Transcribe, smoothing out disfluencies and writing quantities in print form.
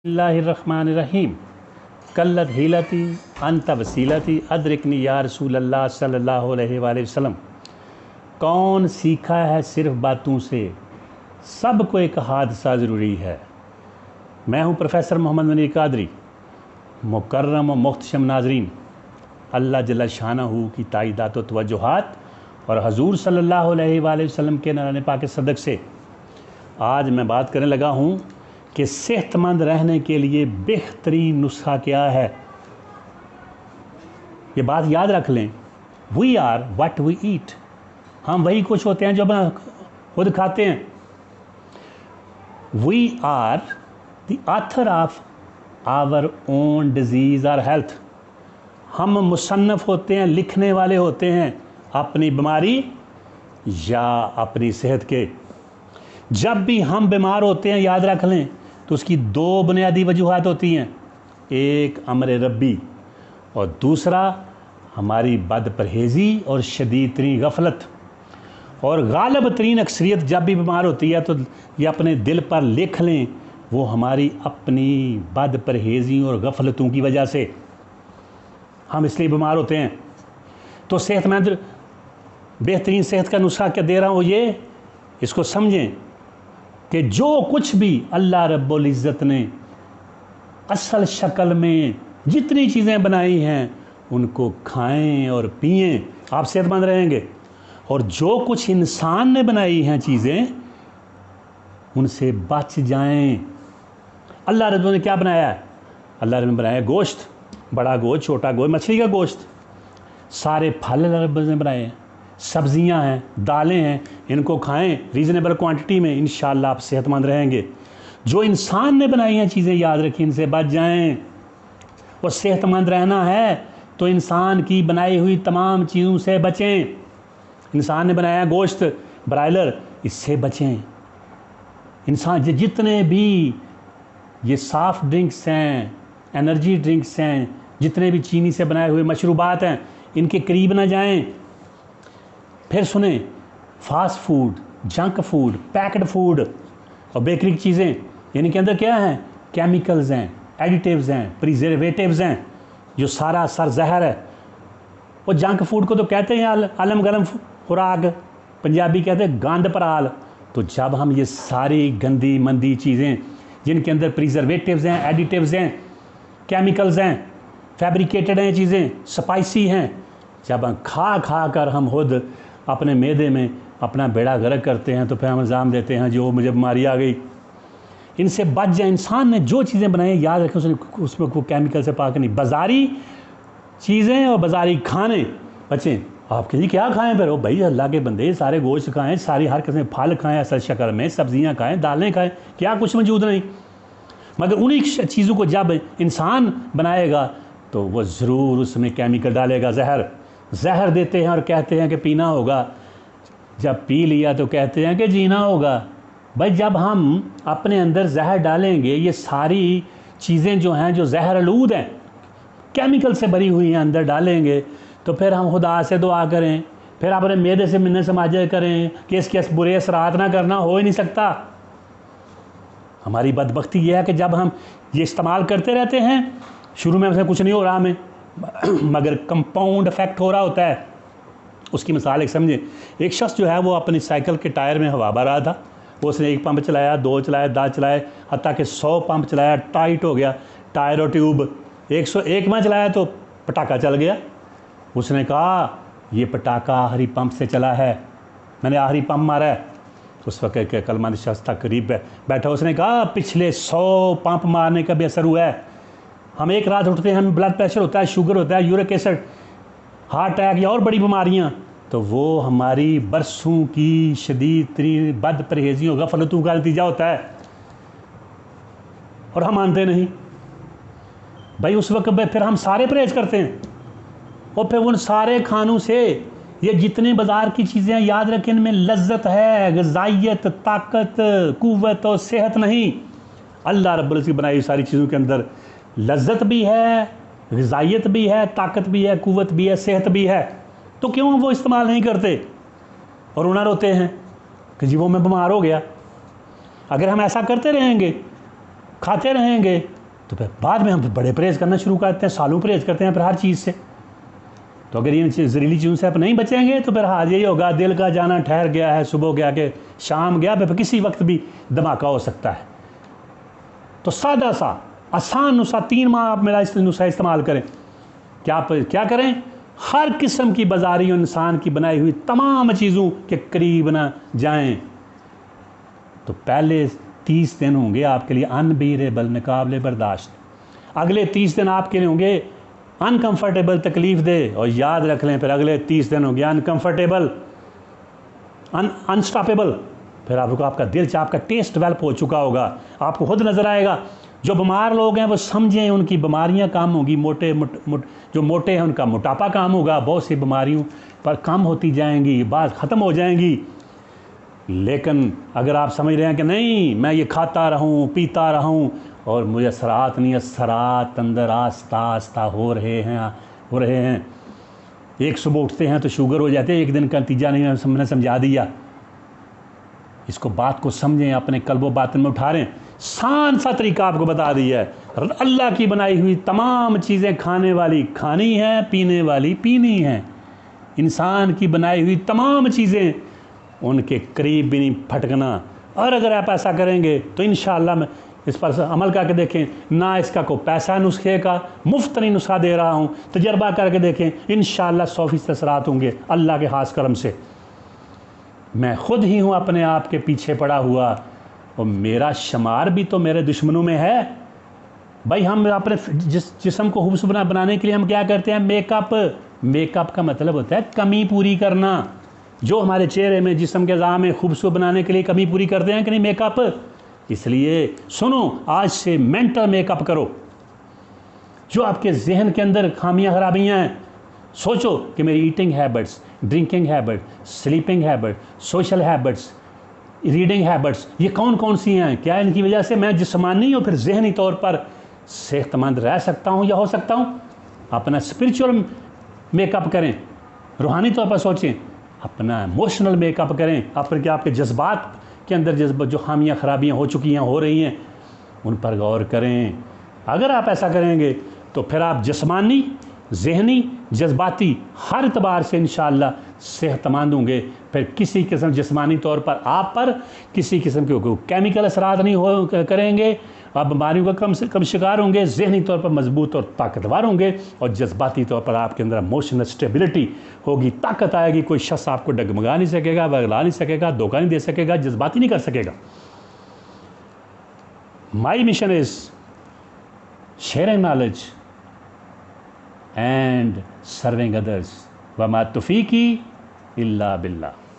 बिस्मिल्लाहिर्रहमानिर्रहीम। कल्लत हीलती अंत वसीलती अदरिकनी या रसूल अल्लाह सल्लल्लाहु अलैहि वसल्लम। कौन सीखा है सिर्फ बातों से, सबको एक हादसा ज़रूरी है। मैं हूँ प्रोफेसर मोहम्मद मुनीर कादरी। मुकर्रम व मुख्तशम नाजरीन, अल्लाह जल्ल शानहू की ताईदात व तवज्जुहात और हजूर सल्लल्लाहु अलैहि वसल्लम के नराने पाक सदक़ से आज मैं बात करने लगा हूँ कि सेहतमंद रहने के लिए बेहतरीन नुस्खा क्या है। ये बात याद रख लें, we are what we eat. हम वही कुछ होते हैं जो हम खुद खाते हैं। We are the author of our own disease और हेल्थ। हम मुसन्नफ़ होते हैं, लिखने वाले होते हैं अपनी बीमारी या अपनी सेहत के। जब भी हम बीमार होते हैं, याद रख लें, तो उसकी दो बुनियादी वजूहात होती हैं। एक अमर रब्बी और दूसरा हमारी बद परहेज़ी और शदीद तरीन गफलत। और गालिब तरीन अक्सरियत जब भी बीमार होती है तो ये अपने दिल पर लिख लें, वो हमारी अपनी बद परहेज़ी और गफलतों की वजह से हम इसलिए बीमार होते हैं। तो सेहतमंद बेहतरीन सेहत का नुस्खा क्या दे रहा हूँ, ये इसको समझें कि जो कुछ भी अल्लाह रब्बुल इज़्ज़त ने असल शक्ल में जितनी चीज़ें बनाई हैं उनको खाएं और पिएं, आप सेहतमंद रहेंगे। और जो कुछ इंसान ने बनाई हैं चीज़ें, उनसे बच जाएं। अल्लाह रब्बुल ने क्या बनाया है? अल्लाह रब्बुल ने बनाया गोश्त, बड़ा गोश्त, छोटा गोश्त, मछली का गोश्त। सारे फल अल्लाह रब्बुल ने बनाए हैं, सब्ज़ियां हैं, दालें हैं, इनको खाएं रीज़नेबल क्वांटिटी में, इंशाअल्लाह आप सेहतमंद रहेंगे। जो इंसान ने बनाई हैं चीज़ें, याद रखिए, इनसे बच जाएं। और सेहतमंद रहना है तो इंसान की बनाई हुई तमाम चीज़ों से बचें। इंसान ने बनाया गोश्त ब्रायलर, इससे बचें। इंसान जितने भी ये सॉफ्ट ड्रिंक्स हैं, एनर्जी ड्रिंक्स हैं, जितने भी चीनी से बनाए हुए मशरूबात हैं, इनके करीब ना जाएं। फिर सुने, fast food, junk food, packed food और बेकरी की चीज़ें, इनके अंदर क्या हैं? केमिकल्स हैं, एडिटिव्स हैं, प्रिजर्वेटिव्स हैं, जो सारा सर जहर है। और जंक फूड को तो कहते हैं अलम गलम खुराक, पंजाबी कहते हैं गंद पराल। तो जब हम ये सारी गंदी मंदी चीज़ें जिनके अंदर प्रिजर्वेटिव्स हैं, एडिटिव्स हैं, केमिकल्स हैं, फैब्रिकेटेड हैं चीज़ें, स्पाइसी हैं, जब हम खा खा कर हम खुद अपने मैदे में अपना बेड़ा गर्क करते हैं, तो फिर हम इल्ज़ाम देते हैं जो मुझे बीमारी आ गई। इनसे बच जाए। इंसान ने जो चीज़ें बनाई, याद रखें, उसमें कोई केमिकल से पाक नहीं। बाज़ारी चीज़ें और बाज़ारी खाने बचें। आप कहिए क्या खाएं फिर? ओ भाई, अल्लाह के बंदे, सारे गोश्त खाएं, सारी हर किस्म के फल खाएं, असल शक्ल में सब्ज़ियाँ खाएं, दालें खाएं, क्या कुछ मौजूद नहीं। मगर उन्हीं चीज़ों को जब इंसान बनाएगा तो वो ज़रूर उसमें केमिकल डालेगा, जहर देते हैं और कहते हैं कि पीना होगा। जब पी लिया तो कहते हैं कि जीना होगा। भाई, जब हम अपने अंदर जहर डालेंगे, ये सारी चीज़ें जो हैं, जो जहर आलूद हैं, केमिकल से भरी हुई हैं, अंदर डालेंगे, तो फिर हम खुदा से दुआ करें, फिर अपने मैदे से मिन्नत समाजे करें कि इसके बुरे असरात ना करना, हो ही नहीं सकता। हमारी बदबख्ती ये है कि जब हम ये इस्तेमाल करते रहते हैं, शुरू में हमसे कुछ नहीं हो रहा हमें, मगर कंपाउंड इफेक्ट हो रहा होता है। उसकी मिसाल एक समझे, एक शख्स जो है वो अपनी साइकिल के टायर में हवा भर रहा था। वो उसने एक पंप चलाया, दो चलाए, 10 चलाए, हत्ता कि 100 पंप चलाया, टाइट हो गया टायर और ट्यूब। 101 में चलाया तो पटाखा चल गया। उसने कहा ये पटाखा आखिरी पंप से चला है, मैंने आखिरी पंप मारा है। उस वक्त के अक्लमंद शख्स था करीब बैठा, उसने कहा पिछले 100 पंप मारने का भी असर हुआ है। हम एक रात उठते हैं, हमें ब्लड प्रेशर होता है, शुगर होता है, यूरिक एसिड, हार्ट अटैक या और बड़ी बीमारियां, तो वो हमारी बरसों की शदीद तरीन बद परहेज़ी और गफलतों का नतीजा होता है। और हम मानते नहीं भाई। उस वक्त फिर हम सारे परहेज़ करते हैं, और फिर उन सारे खानों से ये जितने बाज़ार की चीज़ें, याद रखें, इनमें लज्जत है, ग़िज़ाइयत, ताकत, क़ुव्वत और सेहत नहीं। अल्लाह रब्बुल इज़्ज़त की बनाई सारी चीज़ों के अंदर लज्जत भी है, ग़िज़ाइयत भी है, ताकत भी है, क़ुव्वत भी है, सेहत भी है। तो क्यों वो इस्तेमाल नहीं करते और रोना रोते हैं कि जी वो मैं बीमार हो गया। अगर हम ऐसा करते रहेंगे کھاتے رہیں گے تو پھر بعد میں ہم بڑے پرہیز کرنا شروع کرتے ہیں، سالوں پرہیز کرتے ہیں پھر ہر چیز سے. تو اگر ان زہریلی چیزوں سے آپ نہیں بچیں گے تو پھر حال یہی ہوگا، دل کا جانا ٹھہر گیا ہے، صبح گیا کہ شام گیا، پھر کسی وقت بھی دھماکہ ہو سکتا ہے. تو سادہ سا آسان نسخہ 3 ماہ آپ میرا نسخہ استعمال کریں. کیا کریں؟ ہر قسم کی بازاری انسان کی بنائی ہوئی تمام چیزوں کے قریب نہ جائیں. تو پہلے 30 دن ہوں گے آپ کے لیے انبیریبل، ناقابل برداشت. اگلے 30 دن آپ کے لیے ہوں گے انکمفرٹیبل، تکلیف دہ. اور یاد رکھ لیں پھر اگلے 30 دن ہوں گے انکمفرٹیبل، انسٹاپیبل. پھر آپ کا دل آپ کا ٹیسٹ ڈیولپ ہو چکا ہوگا. آپ کو خود نظر آئے گا جو بیمار لوگ ہیں وہ سمجھیں ان کی بیماریاں کم ہوں گی، جو موٹے ہیں ان کا موٹاپا کم ہوگا، بہت سی بیماریوں پر کم ہوتی جائیں گی، بعض ختم ہو جائیں گی. لیکن اگر آپ سمجھ رہے ہیں کہ نہیں میں یہ کھاتا رہوں پیتا رہوں اور مجھے اثرات نہیں، اثرات اندر آہستہ آہستہ ہو رہے ہیں. ایک صبح اٹھتے ہیں تو شوگر ہو جاتے ہیں، ایک دن کا نتیجہ نہیں ہم نے سمجھا دیا. اس کو بات کو سمجھیں، اپنے قلب و باطن میں اٹھا رہے ہیں. آسان سا طریقہ آپ کو بتا دیا ہے. اللہ کی بنائی ہوئی تمام چیزیں کھانے والی کھانی ہیں، پینے والی پینی ہیں. انسان کی بنائی ہوئی تمام چیزیں ان کے قریب بھی نہیں پھٹکنا. اور اگر آپ ایسا کریں گے تو انشاءاللہ میں اس پر عمل کر کے دیکھیں. نہ اس کا کوئی پیسہ نسخے کا، مفت نہیں نسخہ دے رہا ہوں. تجربہ کر کے دیکھیں، انشاءاللہ 100% اثرات ہوں گے اللہ کے خاص کرم سے. میں خود ہی ہوں اپنے آپ کے پیچھے پڑا ہوا، اور میرا شمار بھی تو میرے دشمنوں میں ہے. بھائی ہم اپنے جسم کو خوبصورت بنانے کے لیے ہم کیا کرتے ہیں؟ میک اپ کا مطلب ہوتا ہے کمی پوری کرنا. جو ہمارے چہرے میں، جسم کے اعضاء میں خوبصورت بنانے کے لیے کمی پوری کرتے ہیں کہ نہیں؟ Make up. اس لیے سنو، آج سے مینٹل میک اپ کرو. جو آپ کے ذہن کے اندر خامیاں خرابیاں ہیں، سوچو کہ میری eating habits, drinking habit, sleeping habit, social habits, reading habits, یہ کون سی ہیں؟ کیا ان کی وجہ سے میں جسمانی اور پھر ذہنی طور پر صحت مند رہ سکتا ہوں یا ہو سکتا ہوں؟ اپنا اسپرچول میک اپ کریں، روحانی طور پر سوچیں. اپنا ایموشنل میک اپ کریں، آپ کے جذبات کے اندر جو خامیاں خرابیاں ہو چکی ہیں، ہو رہی ہیں، ان پر غور کریں. اگر آپ ایسا کریں گے تو پھر آپ جسمانی، ذہنی، جذباتی ہر اعتبار سے انشاءاللہ صحت مند ہوں گے. پھر کسی قسم جسمانی طور پر آپ پر کسی قسم کے کیمیکل اثرات نہیں کریں گے. آپ بیماریوں کا کم شکار ہوں گے، ذہنی طور پر مضبوط اور طاقتور ہوں گے، اور جذباتی طور پر آپ کے اندر ایموشنل اسٹیبلٹی ہوگی، طاقت آئے گی. کوئی شخص آپ کو ڈگمگا نہیں سکے گا، بغلا نہیں سکے گا، دھوکہ نہیں دے سکے گا، جذباتی نہیں کر سکے گا. My mission is sharing knowledge and serving others. وَمَا تُوفِيقِي إِلَّا بِاللَّهِ.